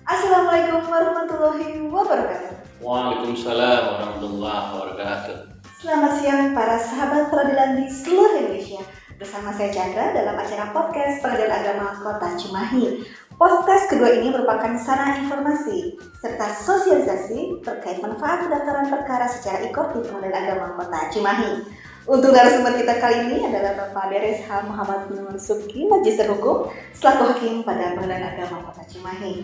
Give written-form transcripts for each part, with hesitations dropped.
Assalamualaikum warahmatullahi wabarakatuh. Waalaikumsalam warahmatullahi wabarakatuh. Selamat siang para sahabat peradilan di seluruh Indonesia. Bersama saya Chandra dalam acara podcast Pengadilan Agama Kota Cimahi. Podcast kedua ini merupakan sarana informasi serta sosialisasi terkait manfaat pendaftaran perkara secara e-court di Pengadilan Agama Kota Cimahi. Untuk narasumber kita kali ini adalah Bapak Deres H. Muhammad Nur Subki, Magister Hukum, selaku Hakim pada Pengadilan Agama Kota Cimahi.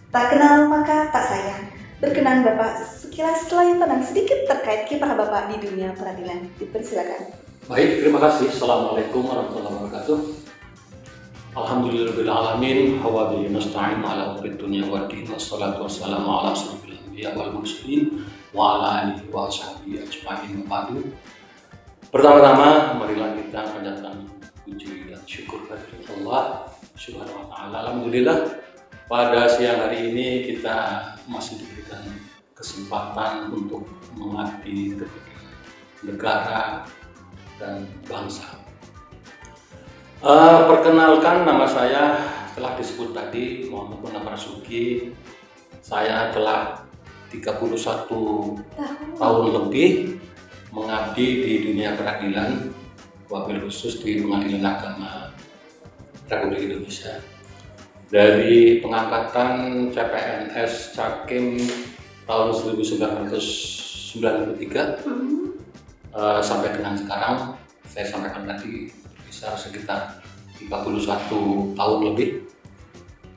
Tak kenal maka tak sayang. Berkenan Bapak sekilas selain tenang sedikit terkait kiprah Bapak di dunia peradilan. Dipersilakan. Baik, terima kasih. Assalamualaikum warahmatullahi wabarakatuh. Alhamdulillahirrahmanirrahim. Wa bihi nasta'in ala umuri dunya wa din. Wassalatu wassalamu ala asyrofil anbiya wal mursalin wa ala alihi wa sahbihi ajma'in wa ba'du. Pertama-tama marilah kita panjatkan puji dan syukur kepada Allah Subhanahu wa taala. Alhamdulillah pada siang hari ini kita masih diberikan kesempatan untuk mengabdi kepada negara dan bangsa. Perkenalkan, nama saya telah disebut tadi, Muhammad Munawar Suki. Saya telah 31 tahun lebih mengabdi di dunia peradilan, wabil khusus di Pengadilan Agama Republik Indonesia. Dari pengangkatan CPNS Cakim tahun 1993 sampai dengan sekarang, saya sampaikan tadi bisa sekitar 31 tahun lebih.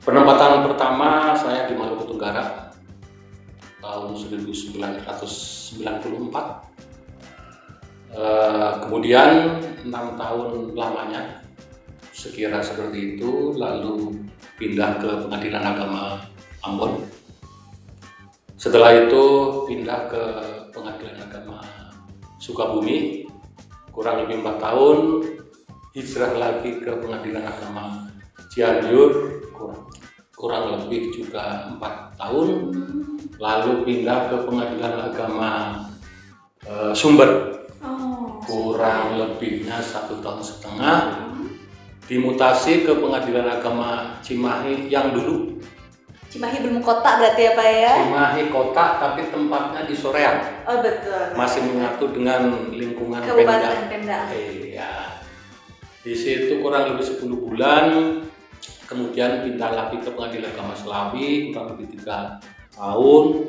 Penempatan pertama saya di Maluku Tenggara tahun 1994. Kemudian 6 tahun lamanya sekira seperti itu, lalu pindah ke Pengadilan Agama Ambon. Setelah itu pindah ke Pengadilan Agama Sukabumi, kurang lebih 4 tahun, hijrah lagi ke Pengadilan Agama Cianjur, kurang lebih juga 4 tahun, lalu pindah ke Pengadilan Agama Sumber, kurang lebihnya 1,5 tahun, dimutasi ke Pengadilan Agama Cimahi yang dulu. Cimahi belum kota berarti ya Pak ya? Cimahi kota tapi tempatnya di Soreang. Oh betul. Masih menyatu dengan lingkungan Kabupaten Pemda. Iya. Di situ kurang lebih 10 bulan. Kemudian pindah lagi ke Pengadilan Agama Selawi kurang lebih 3 tahun.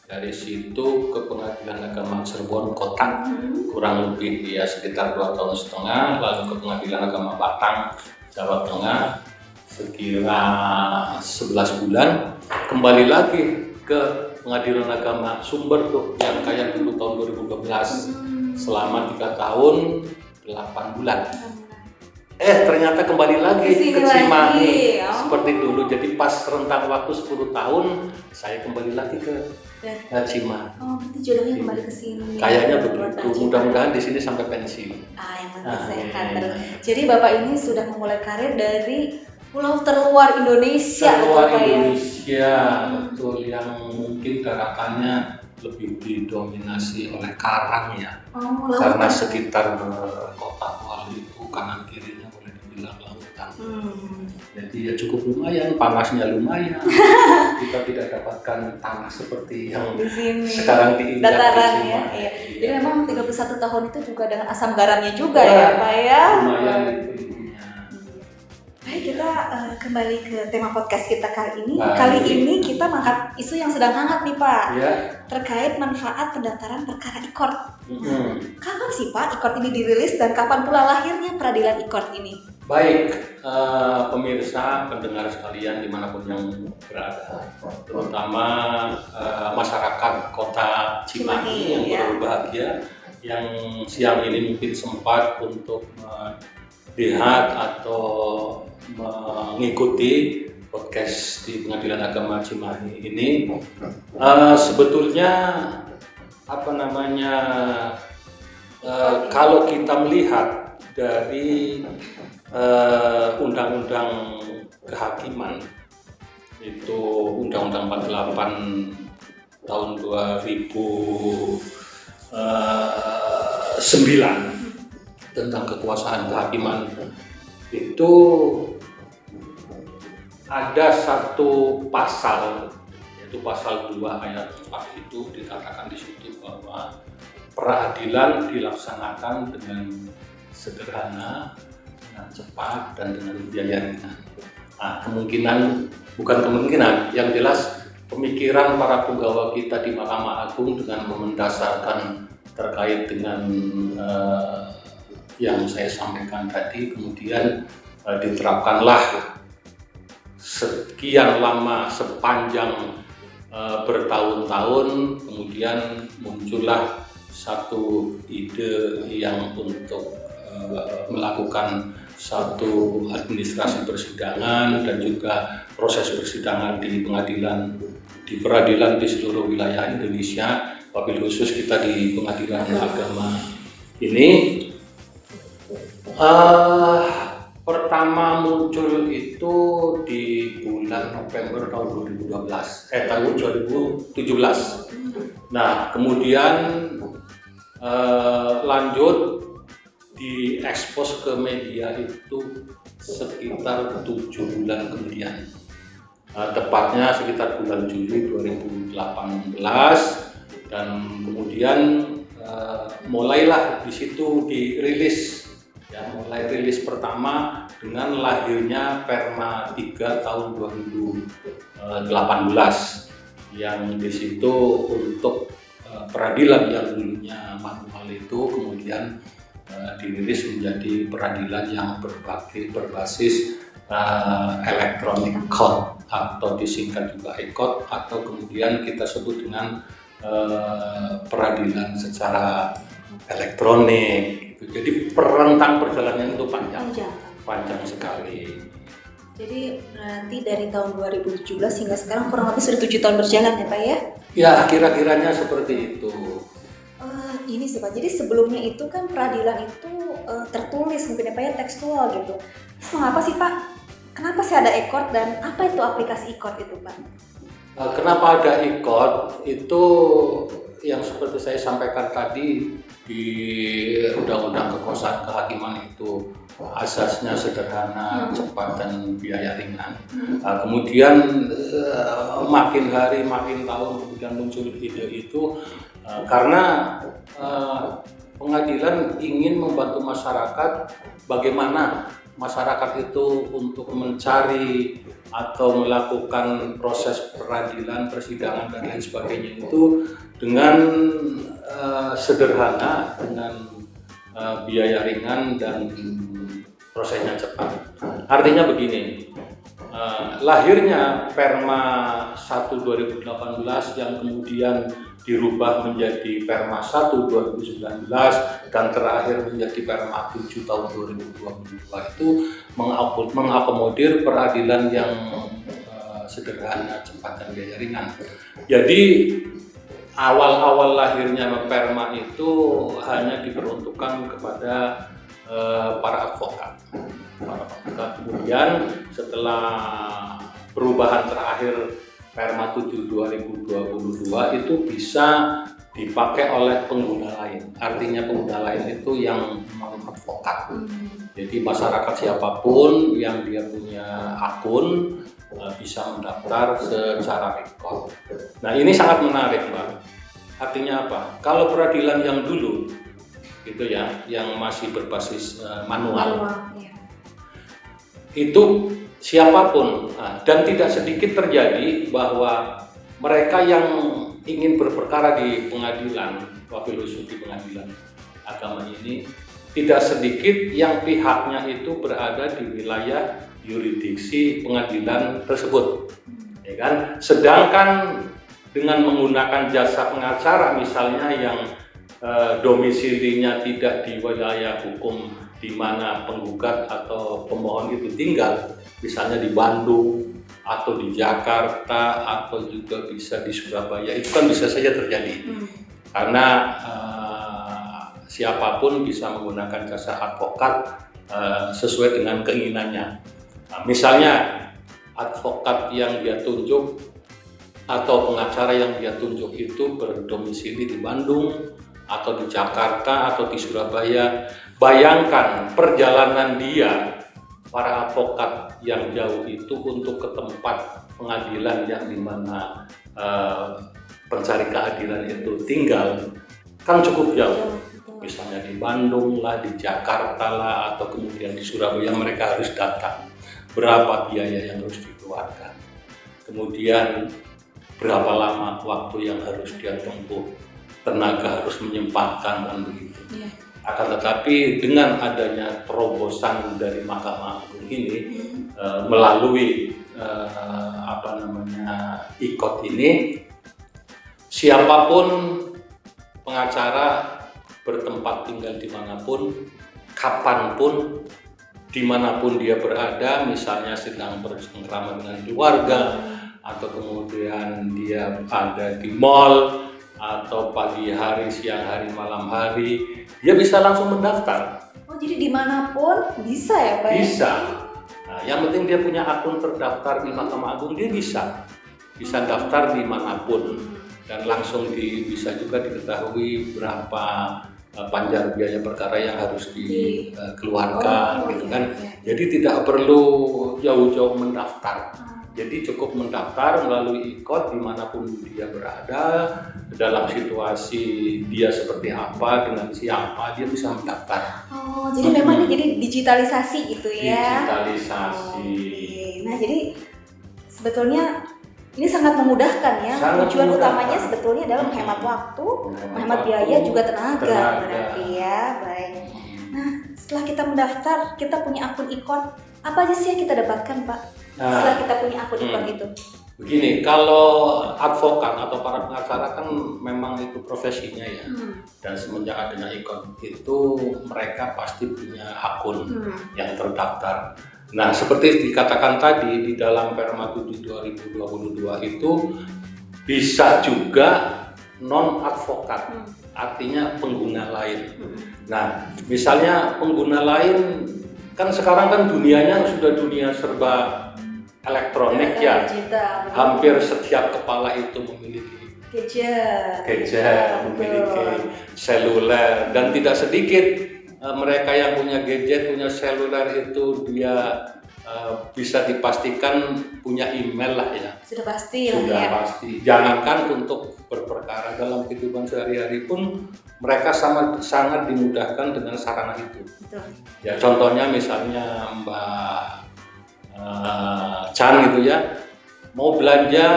Dari situ ke Pengadilan Agama Cirebon Kota kurang lebih ya sekitar 2,5 tahun, lalu ke Pengadilan Agama Batang Jawa Tengah sekira 11 bulan, kembali lagi ke Pengadilan Agama Sumber tuh yang kayak dulu tahun 2012 selama 3 tahun 8 bulan. Ternyata kembali lagi ke Cimahi seperti dulu. Jadi pas rentang waktu 10 tahun saya kembali lagi ke Cimahi. Oh, berarti jodohnya kembali ke sini. Kayaknya begitu. Mudah-mudahan di sini sampai pensiun. Yang penting sehat terus. Jadi Bapak ini sudah memulai karir dari pulau terluar Indonesia. Indonesia, betul, yang mungkin daratannya lebih didominasi oleh karang ya. Karena sekitar kota Kuala itu kanan kirinya boleh dibilang lautan. Jadi ya cukup lumayan, panasnya lumayan. Kita tidak dapatkan tanah seperti yang di sini sekarang diinjak dataran di ya. Iya. Jadi memang 31 tahun itu juga dengan asam garamnya juga ya Pak ya. Lumayan itu. Baik, kita kembali ke tema podcast kita kali ini. Kali ini kita mengangkat isu yang sedang hangat nih Pak, terkait manfaat pendaftaran perkara e-court. Kapan sih Pak e-court ini dirilis dan kapan pula lahirnya peradilan e-court ini? Baik, pemirsa, pendengar sekalian dimanapun yang berada, terutama masyarakat Kota Cimahi yang berbahagia, yang siang ini mungkin sempat untuk lihat atau mengikuti podcast di Pengadilan Agama Cimahi ini, sebetulnya kalau kita melihat dari undang-undang kehakiman, itu Undang-Undang 48 tahun 2009 tentang kekuasaan kehakiman, itu ada satu pasal, yaitu pasal 2 ayat 4, itu dikatakan di situ bahwa peradilan dilaksanakan dengan sederhana, dengan cepat, dan dengan biaya ringan. Nah, bukan kemungkinan, yang jelas pemikiran para penggawa kita di Mahkamah Agung dengan mendasarkan terkait dengan yang saya sampaikan tadi, kemudian diterapkanlah sekian lama, sepanjang bertahun-tahun, kemudian muncullah satu ide yang untuk melakukan satu administrasi persidangan dan juga proses persidangan di peradilan di seluruh wilayah Indonesia, wabil khusus kita di Pengadilan Agama ini. Pertama muncul itu di bulan November tahun 2017. Nah, kemudian lanjut diekspos ke media itu sekitar 7 bulan kemudian, tepatnya sekitar bulan Juli 2018, dan kemudian mulailah di situ dirilis. Mulai rilis pertama dengan lahirnya Perma 3 tahun 2018 yang di situ untuk peradilan yang dulunya manual itu kemudian dirilis menjadi peradilan yang berbasis electronic court atau disingkat juga e-court, atau kemudian kita sebut dengan peradilan secara elektronik. Jadi rentang perjalanan itu panjang sekali. Jadi berarti dari tahun 2017 hingga sekarang kurang lebih sudah 7 tahun berjalan ya Pak ya? Ya, kira-kiranya seperti itu. Ini sih Pak, jadi sebelumnya itu kan peradilan itu tertulis mungkin ya Pak ya, tekstual gitu. Terus mengapa sih Pak? Kenapa sih ada e-court dan apa itu aplikasi e-court itu Pak? Kenapa ada e-court? Itu yang seperti saya sampaikan tadi, di Undang-Undang Kekuasaan Kehakiman itu asasnya sederhana, cepat, dan biaya ringan. Kemudian makin hari makin tahun kemudian muncul ide itu karena pengadilan ingin membantu masyarakat, bagaimana masyarakat itu untuk mencari atau melakukan proses peradilan, persidangan, dan lain sebagainya itu dengan sederhana, dengan biaya ringan, dan prosesnya cepat. Artinya begini, lahirnya Perma 1 2018 yang kemudian dirubah menjadi Perma 1 2019 dan terakhir menjadi Perma 7 tahun 2022 itu mengakomodir peradilan yang sederhana, cepat, dan biaya ringan. Jadi awal-awal lahirnya Perma itu hanya diperuntukkan kepada para advokat. Kemudian setelah perubahan terakhir Perma 7 2022 itu bisa dipakai oleh pengguna lain. Artinya pengguna lain itu yang advokat. Jadi masyarakat siapapun yang dia punya akun bisa mendaftar secara e-court. Nah, ini sangat menarik, Mbak. Artinya apa? Kalau peradilan yang dulu gitu ya, yang masih berbasis manual. Itu siapapun, dan tidak sedikit terjadi bahwa mereka yang ingin berperkara di pengadilan, wabil khusus di Pengadilan Agama ini, tidak sedikit yang pihaknya itu berada di wilayah yurisdiksi pengadilan tersebut, ya kan? Sedangkan dengan menggunakan jasa pengacara misalnya yang domisilinya tidak di wilayah hukum di mana penggugat atau pemohon itu tinggal, misalnya di Bandung atau di Jakarta atau juga bisa di Surabaya, itu kan bisa saja terjadi. Karena siapapun bisa menggunakan jasa advokat sesuai dengan keinginannya. Nah, misalnya advokat yang dia tunjuk atau pengacara yang dia tunjuk itu berdomisili di Bandung atau di Jakarta atau di Surabaya. Bayangkan perjalanan dia, para advokat yang jauh itu untuk ke tempat pengadilan yang dimana pencari keadilan itu tinggal, kan cukup jauh. Misalnya di Bandung lah, di Jakarta lah, atau kemudian di Surabaya mereka harus datang. Berapa biaya yang harus dikeluarkan? Kemudian berapa lama waktu yang harus dia tempuh? Tenaga harus menyempatkan kan begitu. Akan tetapi dengan adanya terobosan dari Mahkamah Agung ini melalui IKOT ini, siapapun pengacara bertempat tinggal dimanapun, kapanpun, dimanapun dia berada, misalnya sedang bersengkrama dengan keluarga, atau kemudian dia ada di mall, atau pagi hari, siang hari, malam hari, dia bisa langsung mendaftar. Oh, jadi dimanapun bisa ya Pak? Bisa. Nah, yang penting dia punya akun terdaftar di Mahkamah Agung, dia bisa daftar dimanapun, dan langsung bisa juga diketahui berapa panjang biaya perkara yang harus dikeluarkan, gitu kan. Jadi tidak perlu jauh-jauh mendaftar. Jadi cukup mendaftar melalui IKOT dimanapun dia berada, dalam situasi dia seperti apa, dengan siapa, dia bisa mendaftar. Oh, jadi memang ini jadi digitalisasi gitu ya? Digitalisasi. Nah, jadi sebetulnya ini sangat memudahkan ya. Tujuan utamanya sebetulnya adalah menghemat waktu, menghemat biaya juga tenaga. Berarti ya, baik. Nah, setelah kita mendaftar, kita punya akun IKOT, apa aja sih yang kita dapatkan Pak? Setelah kita punya akun IKOT itu? Begini, kalau advokat atau para pengacara kan memang itu profesinya ya. Dan semenjak adanya IKOT itu mereka pasti punya akun yang terdaftar. Nah, seperti dikatakan tadi di dalam Perma 7 2022 itu bisa juga non advokat, artinya pengguna lain. Nah, misalnya pengguna lain kan sekarang kan dunianya sudah dunia serba elektronik ya. Hampir setiap kepala itu memiliki gadget, memiliki seluler, dan tidak sedikit mereka yang punya gadget, punya seluler itu dia bisa dipastikan punya email lah ya. Sudah pasti. Jangankan untuk berperkara, dalam kehidupan sehari-hari pun mereka sangat dimudahkan dengan sarana itu. Betul. Ya contohnya misalnya Mbak Chan gitu ya, mau belanja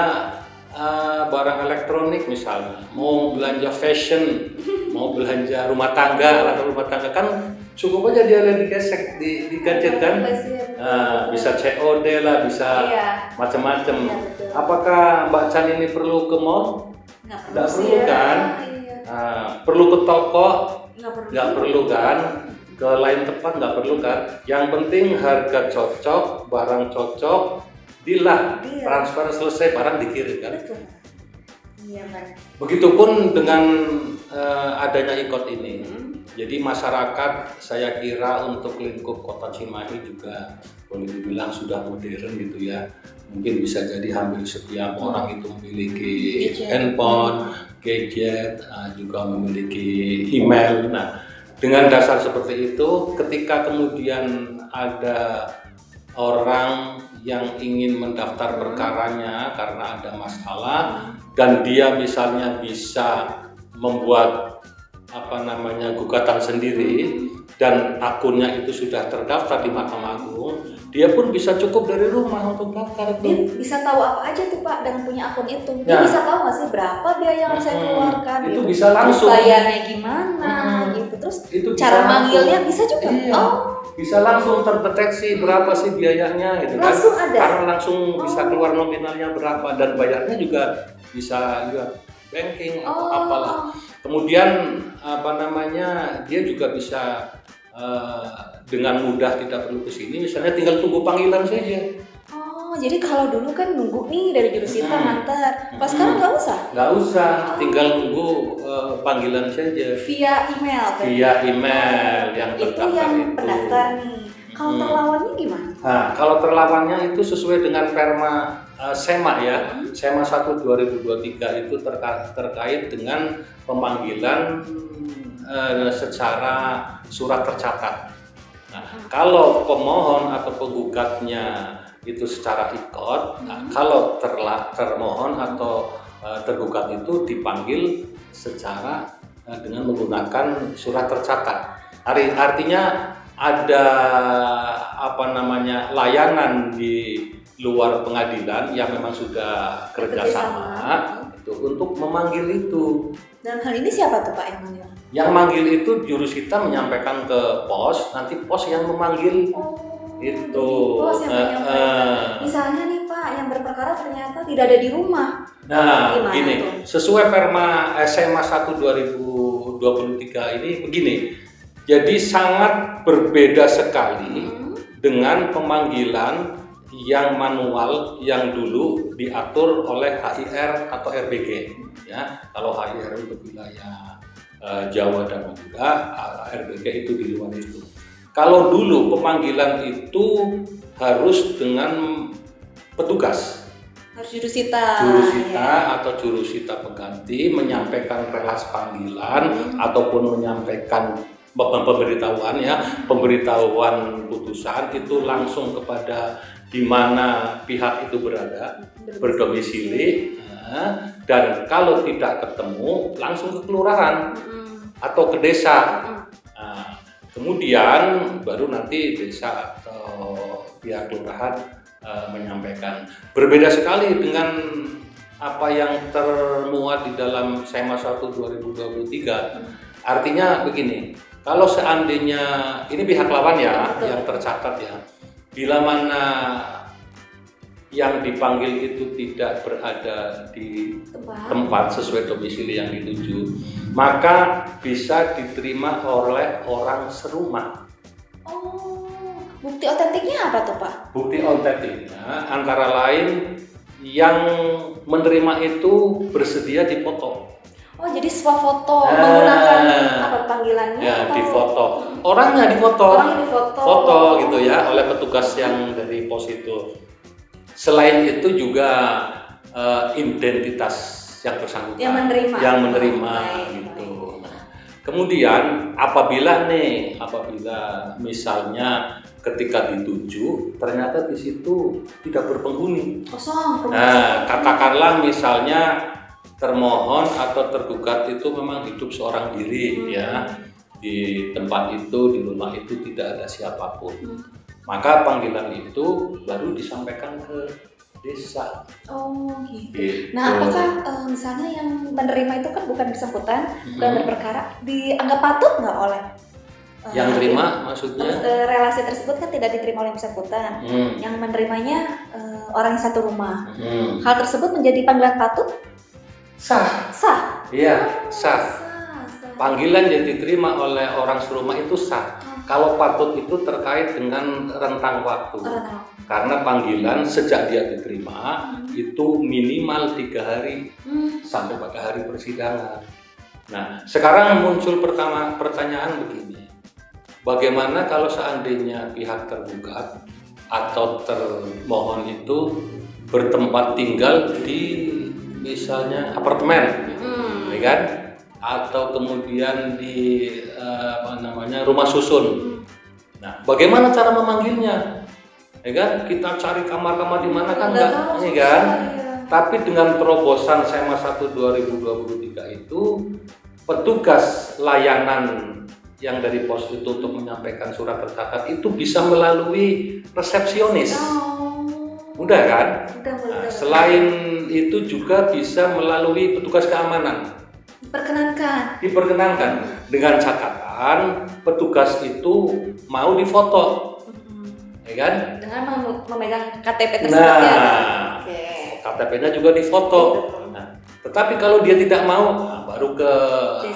barang elektronik misalnya, mau belanja fashion, mau belanja rumah tangga kan cukup aja dia lihat di gadget kan. Bisa COD lah, bisa macam-macam. Apakah Mbak Chan ini perlu ke mall? Nggak perlu kan? Perlu ke toko? Nggak perlu kan? Ke lain tempat nggak perlu kan? Yang penting harga cocok, barang cocok, transfer selesai, barang dikirim kan? Iya, Pak. Begitupun dengan adanya IKOT ini. Jadi masyarakat, saya kira untuk lingkup Kota Cimahi juga boleh dibilang sudah modern gitu ya. Mungkin bisa jadi hampir setiap orang itu memiliki handphone, gadget, juga memiliki email. Nah, dengan dasar seperti itu, ketika kemudian ada orang yang ingin mendaftar perkaranya karena ada masalah dan dia misalnya bisa membuat gugatan sendiri dan akunnya itu sudah terdaftar di Mahkamah Agung, dia pun bisa cukup dari rumah untuk daftar. Dia bisa tahu apa aja tuh Pak dengan punya akun itu. Dia bisa tahu nggak sih berapa biaya yang harus saya keluarkan? Itu bisa langsung. Bayarnya gimana? Gitu. Terus itu cara manggilnya bisa juga. Iya. Bisa langsung terdeteksi berapa sih biayanya gitu kan. Langsung ada. Karena langsung bisa keluar nominalnya berapa dan bayarnya juga bisa juga banking atau apalah. Kemudian dia juga bisa dengan mudah tidak perlu ke sini, misalnya tinggal tunggu panggilan saja. Oh, jadi kalau dulu kan nunggu nih dari jurusita nganter. Pas sekarang nggak usah? Nggak usah, tinggal nunggu panggilan saja. Via email? Via email yang itu terdaftar yang itu. pendaftar nih. Kalau terlawannya gimana? Nah, kalau terlawannya itu sesuai dengan Perma SEMA ya. SEMA 1 2023 itu terkait dengan pemanggilan secara surat tercatat. Nah, kalau pemohon atau penggugatnya itu secara ikot, kalau termohon atau tergugat itu dipanggil secara dengan menggunakan surat tercatat. Artinya ada layanan di luar pengadilan yang memang sudah kerjasama itu untuk memanggil itu. Dan hal ini siapa tuh Pak yang manggil? Yang manggil itu jurusita menyampaikan ke pos, nanti pos yang memanggil. Itu. Pos yang menyampaikan. Misalnya nih Pak, yang berperkara ternyata tidak ada di rumah. Nah, gini, sesuai Perma SMA 1 2023 ini begini. Jadi sangat berbeda sekali dengan pemanggilan yang manual yang dulu diatur oleh HIR atau RBG. Ya, kalau HIR untuk wilayah Jawa dan Madura, RBG itu di luar itu. Kalau dulu pemanggilan itu harus dengan petugas. Harus jurusita atau jurusita pengganti menyampaikan relas panggilan ataupun menyampaikan pemberitahuan putusan itu langsung kepada di mana pihak itu berdomisili, dan kalau tidak ketemu langsung ke kelurahan atau ke desa. Kemudian baru nanti desa atau pihak kelurahan menyampaikan. Berbeda sekali dengan apa yang termuat di dalam SEMA 1 2023. Artinya begini, kalau seandainya ini pihak lawan ya yang tercatat ya, bila mana yang dipanggil itu tidak berada di tempat sesuai domisili yang dituju, maka bisa diterima oleh orang serumah. Bukti otentiknya apa tuh Pak? Bukti otentiknya antara lain yang menerima itu bersedia difoto. Oh, jadi swafoto menggunakan panggilannya? Ya, difoto. Orangnya difoto. Foto gitu ya oleh petugas yang dari pos itu. Selain itu juga identitas yang bersangkutan. Yang menerima gitu. Kemudian apabila misalnya ketika dituju ternyata di situ tidak berpenghuni. Kosong. Nah, katakanlah misalnya termohon atau tergugat itu memang hidup seorang diri ya, di tempat itu, di rumah itu tidak ada siapapun, maka panggilan itu baru disampaikan ke desa. Gitu. Nah, apakah misalnya yang menerima itu kan bukan bersangkutan, bukan berperkara, dianggap patut nggak oleh yang terima? Maksudnya relasi tersebut kan tidak diterima oleh bersangkutan, yang menerimanya orang satu rumah. Hal tersebut menjadi panggilan patut? Sah. Iya, sah. Panggilan yang diterima oleh orang serumah itu sah. Kalau patut itu terkait dengan rentang waktu. Karena panggilan sejak dia diterima itu minimal 3 hari sampai pada hari persidangan. Nah, sekarang muncul pertanyaan begini. Bagaimana kalau seandainya pihak tergugat atau termohon itu bertempat tinggal di misalnya apartemen, ya kan? Atau kemudian di rumah susun. Nah, bagaimana cara memanggilnya? Ya kan? Kita cari kamar-kamar di mana kan enggak, ya kan? Tapi dengan terobosan SEMA 1 2023 itu petugas layanan yang dari pos itu untuk menyampaikan surat tercatat itu bisa melalui resepsionis. Mudah kan? Nah, selain itu juga bisa melalui petugas keamanan. Diperkenankan dengan catatan petugas itu mau difoto, ya kan? Dengan memegang KTP tersebut. KTP-nya juga difoto. Nah, tetapi kalau dia tidak mau, baru ke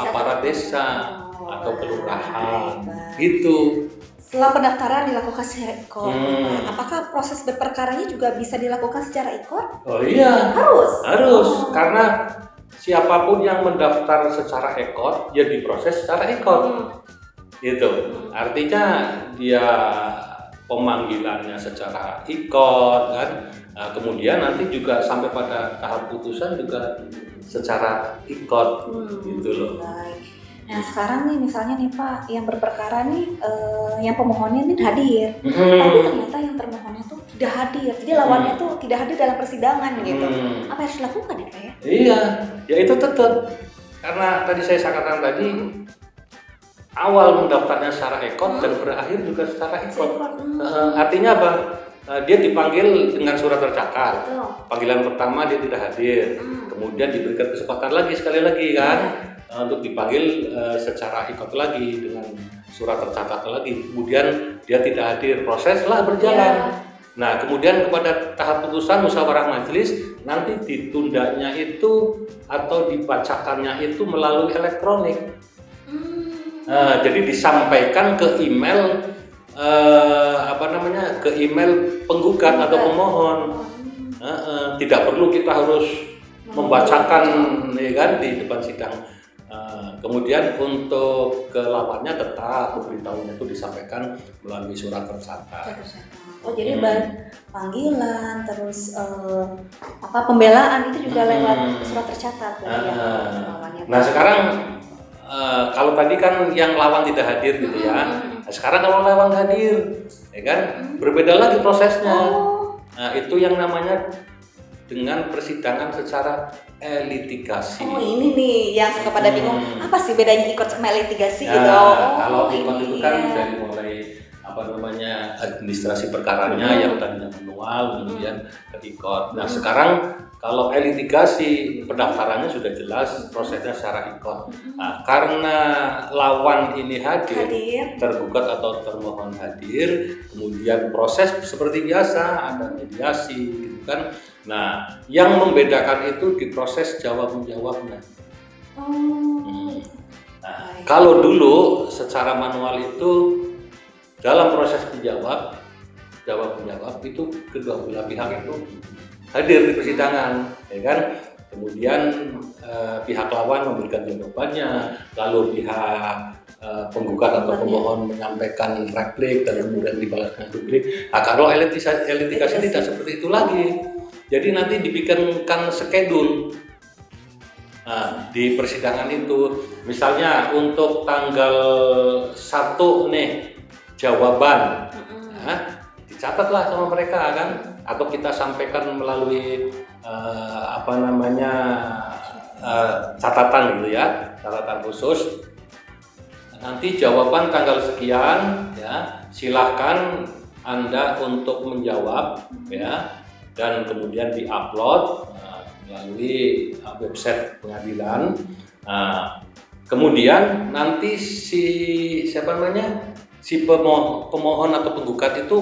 aparat desa. atau kelurahan, baik. gitu. Setelah pendaftaran dilakukan secara ikon, apakah Hmm. proses berperkaranya juga bisa dilakukan secara ikon? Oh iya, Harus. Oh. karena siapapun yang mendaftar secara ekot, ya diproses secara ekot, gitu. Artinya dia pemanggilannya secara ikot, kan. Nah, kemudian nanti juga sampai pada tahap putusan juga secara ikot, gitu loh. Baik. Nah sekarang nih misalnya nih Pak, yang berperkara nih, yang pemohonnya nih hadir, tapi ternyata yang termohonnya tuh tidak hadir, jadi lawannya tuh tidak hadir dalam persidangan gitu. Apa yang harus dilakukan ya Pak ya? Iya, ya itu tetap, karena tadi saya katakan tadi awal mendaftarnya secara ekot dan berakhir juga secara ekot. Artinya apa? Dia dipanggil dengan surat tercatat. Betul. Panggilan pertama dia tidak hadir, kemudian diberikan kesempatan lagi sekali lagi kan, untuk dipanggil secara ikut lagi dengan surat tercatat lagi. Kemudian dia tidak hadir, proseslah berjalan. Nah, kemudian kepada tahap putusan musyawarah majelis, nanti ditundanya itu atau dibacakannya itu melalui elektronik. Jadi disampaikan ke email ke email penggugat atau pemohon. Tidak perlu kita harus membacakan ya kan di depan sidang. Kemudian untuk ke lawannya tetap pemberitahuannya itu disampaikan melalui surat tercatat. Oh jadi panggilan terus pembelaan itu juga lewat surat tercatat ya. Nah sekarang kalau tadi kan yang lawan tidak hadir gitu ya. Nah, sekarang kalau lawan hadir, ya kan berbeda lagi prosesnya. Nah itu yang namanya dengan persidangan secara litigasi. Oh ini nih yang suka pada bingung, apa sih bedanya ikut sama litigasi ya, gitu? Kalau ikut itu kan dari mulai administrasi perkaranya yang tadinya manual kemudian ke ikut. Nah sekarang kalau litigasi pendaftarannya sudah jelas prosesnya secara ikut. Nah, karena lawan ini hadir, tergugat atau termohon hadir, kemudian proses seperti biasa ada mediasi gitu kan. Nah, yang membedakan itu di proses jawab menjawabnya. Nah, kalau dulu secara manual itu dalam proses jawab menjawab itu kedua belah pihak itu hadir di persidangan, ya kan? Kemudian pihak lawan memberikan jawabannya, lalu pihak penggugat atau pemohon menyampaikan replik dan kemudian dibalaskan duplik. Nah, kalau litigasi tidak seperti itu lagi. Jadi nanti dibikinkan skedul di persidangan itu. Misalnya untuk tanggal 1 nih jawaban, dicatatlah sama mereka kan, atau kita sampaikan melalui catatan gitu ya, catatan khusus. Nanti jawaban tanggal sekian ya, silahkan Anda untuk menjawab ya, dan kemudian diupload melalui website pengadilan. Kemudian nanti si pemohon atau penggugat itu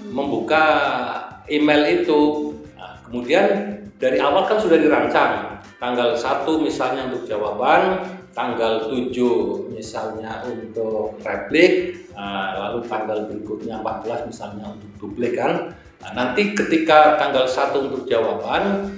membuka email itu. Nah, kemudian dari awal kan sudah dirancang tanggal 1 misalnya untuk jawaban, tanggal 7 misalnya untuk replik, lalu tanggal berikutnya 14 misalnya untuk duplik kan. Nah, nanti ketika tanggal 1 untuk jawaban,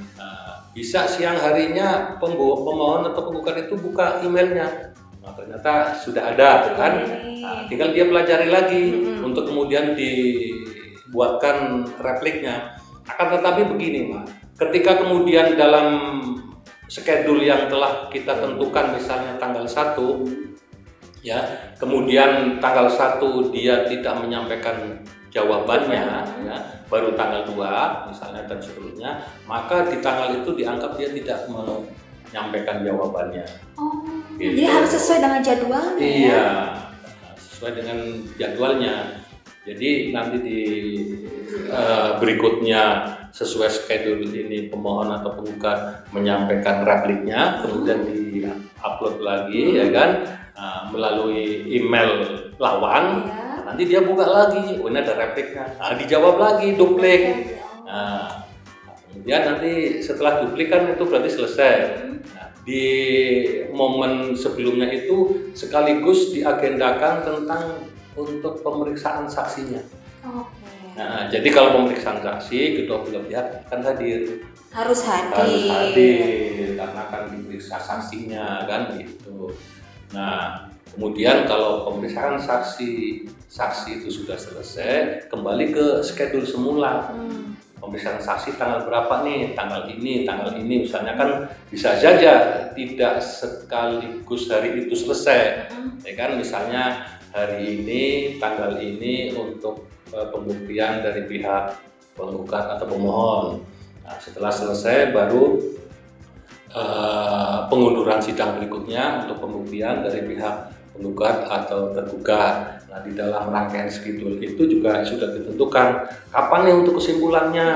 bisa siang harinya pemohon atau penggugat itu buka emailnya. Nah, ternyata sudah ada kan. Nah, tinggal dia pelajari lagi untuk kemudian dibuatkan repliknya. Akan tetapi begini, Pak. Ketika kemudian dalam skedul yang telah kita tentukan misalnya tanggal 1 ya, kemudian tanggal 1 dia tidak menyampaikan jawabannya ya, baru tanggal 2 misalnya dan seterusnya, maka di tanggal itu dianggap dia tidak menyampaikan jawabannya. Gitu. Jadi harus sesuai dengan jadwalnya. Iya, sesuai dengan jadwalnya. Jadi nanti di berikutnya sesuai schedule ini pemohon atau penggugat menyampaikan repliknya, kemudian di-upload lagi ya kan, melalui email lawan. Nanti dia buka lagi, ini ada repliknya, dijawab lagi duplik. Kemudian nanti setelah duplik kan itu berarti selesai. di momen sebelumnya itu sekaligus diagendakan tentang untuk pemeriksaan saksinya. Oke. Nah, jadi kalau pemeriksaan saksi kedua belah pihak akan hadir. Harus hadir. Harus hadir karena akan diperiksa saksinya kan gitu. Nah, kemudian kalau pemeriksaan saksi itu sudah selesai, kembali ke schedule semula. Pemeriksaan saksi tanggal berapa nih? Tanggal ini, misalnya kan bisa saja tidak sekaligus hari itu selesai. Ya kan, misalnya hari ini, tanggal ini untuk pembuktian dari pihak penggugat atau pemohon. Nah, setelah selesai baru pengunduran sidang berikutnya untuk pembuktian dari pihak penggugat atau tergugat. Nah, di dalam rangkaian schedule itu juga sudah ditentukan kapan nih untuk kesimpulannya,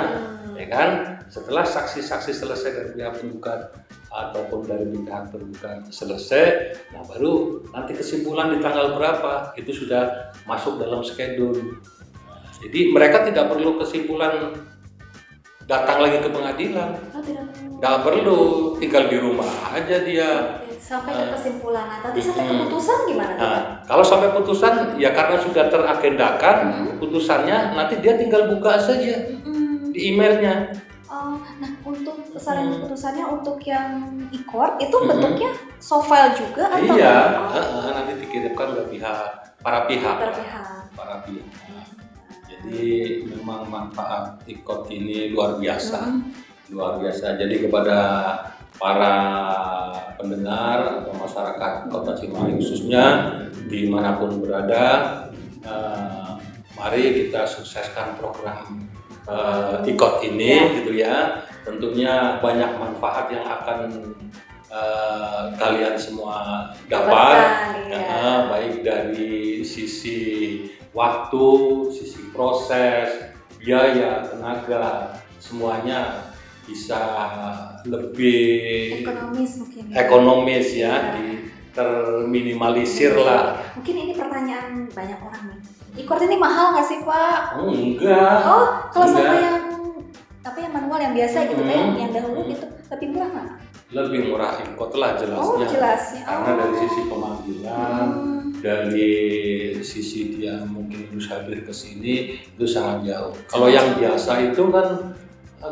ya kan? Setelah saksi-saksi selesai dari pihak penggugat ataupun dari pihak tergugat selesai, nah baru nanti kesimpulan di tanggal berapa itu sudah masuk dalam schedule. Jadi mereka tidak perlu kesimpulan datang lagi ke pengadilan, nggak perlu, tinggal di rumah aja dia. Sampai ke kesimpulan, tapi sampai keputusan gimana? Nah, kalau sampai putusan ya karena sudah teragendakan putusannya, nanti dia tinggal buka saja di emailnya. Nah, untuk selain putusannya untuk yang e-court itu bentuknya soft file juga atau? Iya, nanti dikirimkan ke para pihak. Jadi memang manfaat e-court ini luar biasa. Jadi kepada para pendengar atau masyarakat Kota Cimahi khususnya dimanapun berada, mari kita sukseskan program e-court ini, gitu ya. Tentunya banyak manfaat yang akan kalian semua dapat, baik dari sisi waktu, sisi proses, biaya, tenaga, semuanya bisa lebih ekonomis ya, terminimalisir lah. Mungkin ini pertanyaan banyak orang nih. E-court ini mahal nggak sih, Pak? Enggak. Kalau sama yang manual yang biasa gitu, yang dahulu gitu, lebih murah nggak? Lebih murah e-court lah jelasnya. Jelasnya. Karena dari sisi pemanggilan, dari sisi dia mungkin harus hadir ke sini itu sangat jauh. Kalau yang biasa itu kan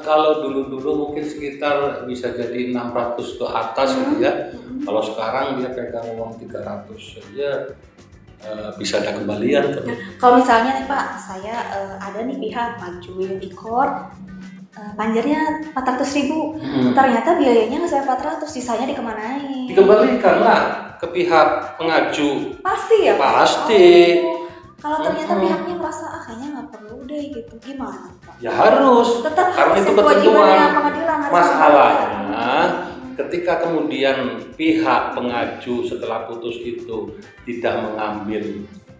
kalau dulu mungkin sekitar bisa jadi 600 ke atas gitu ya. Kalau sekarang dia pegang uang 300 saja bisa ada kembalian. Kalau misalnya nih Pak, saya ada nih pihak majuin e-court, panjarnya 400.000, ternyata biayanya nggak sampai 400, sisanya dikemanain? Dikembalikan lah ke pihak pengaju. Pasti ya? Pasti. Kalau ternyata pihaknya merasa kayaknya nggak perlu deh gitu, gimana Pak? Ya harus. Tetap karena itu ketentuan. Masalahnya ketika kemudian pihak pengaju setelah putus itu tidak mengambil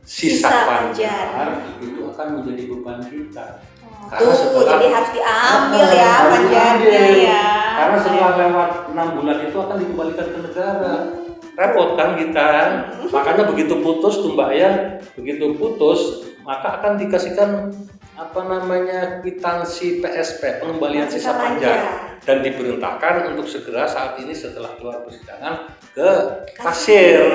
sisa panjar, itu akan menjadi beban kita. Jadi harus diambil ya panjarnya ya. Karena setelah lewat 6 bulan itu akan dikembalikan ke negara. Repot kan kita. Makanya begitu putus tuh Mbak ya, begitu putus maka akan dikasihkan kwitansi PSP, pengembalian sisa panjar, dan diperintahkan untuk segera saat ini setelah keluar persidangan ke kasir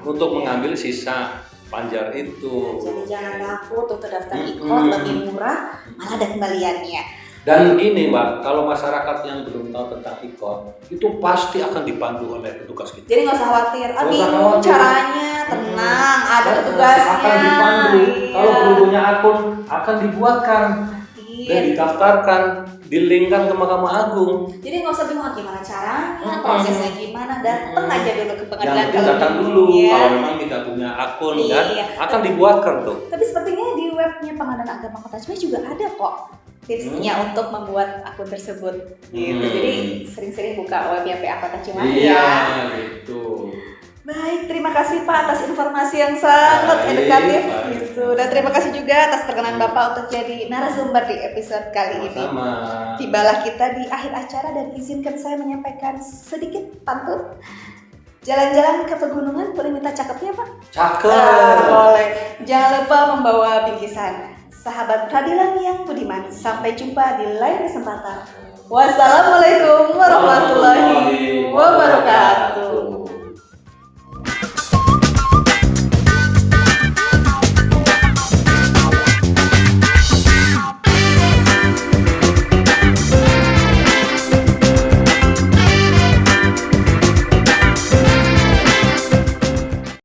untuk mengambil sisa panjar itu. Jadi jangan takut untuk daftar e-court, lebih murah, malah ada kembaliannya. Dan gini Mbak, kalau masyarakat yang belum tahu tentang e-court itu pasti akan dipandu oleh petugas kita. Jadi nggak usah khawatir, bingung caranya, tenang, ada petugasnya. Akan dipandu. Kalau belum punya akun akan dibuatkan dan didaftarkan, dilingkan ke Mahkamah Agung. Jadi nggak usah bingung gimana caranya, prosesnya gimana, datang aja dulu ke pengadilan. Datang dulu, kalau memang tidak punya akun kan, akan dibuatkan tuh. Tapi sepertinya di webnya Pengadilan Agama Kota Cimahi juga ada kok tipsnya untuk membuat akun tersebut. Gitu. Jadi sering-sering buka webnya PA Kota Cimahi ya. Gitu. Baik, terima kasih Pak atas informasi yang sangat edukatif gitu. Dan terima kasih juga atas perkenan Bapak untuk jadi narasumber di episode kali ini. Tibalah kita di akhir acara dan izinkan saya menyampaikan sedikit pantun. Jalan-jalan ke pegunungan boleh minta cakepnya Pak? Cakep. Boleh. Jangan lupa membawa bingkisan. Sahabat peradilan yang budiman, sampai jumpa di lain kesempatan. Wassalamualaikum warahmatullahi wabarakatuh.